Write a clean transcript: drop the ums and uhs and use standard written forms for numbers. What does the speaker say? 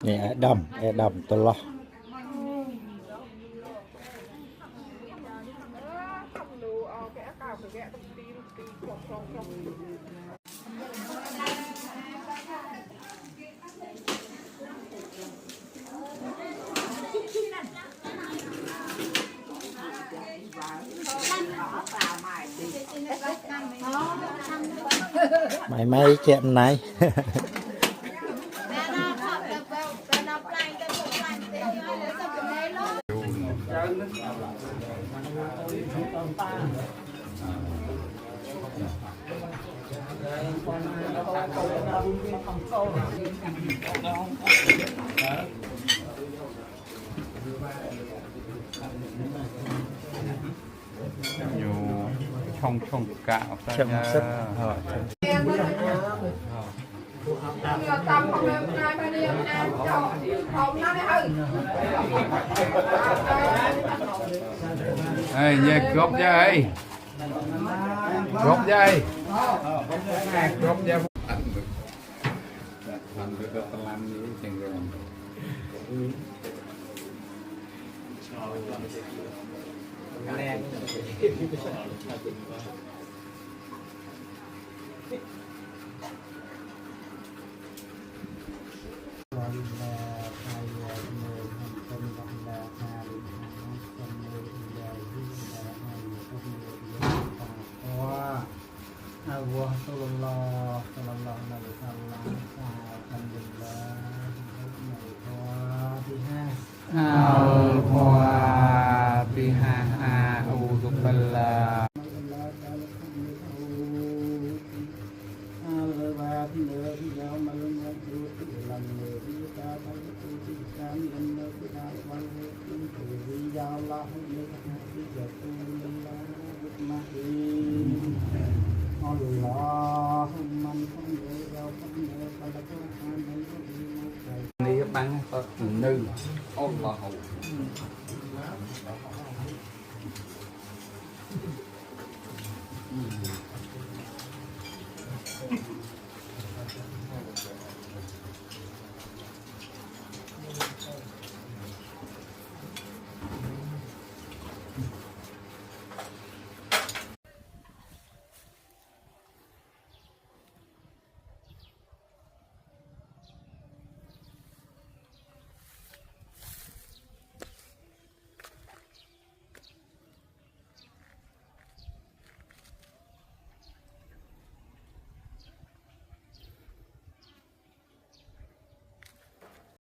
nè đầm tôi lo mày may chẹm này nhiều trong cạo chậm sức ê nha gốc dây gốc dây gốc dây làm được cái làm gì chẳng rồi đi bắn có nữ ôm vào hậu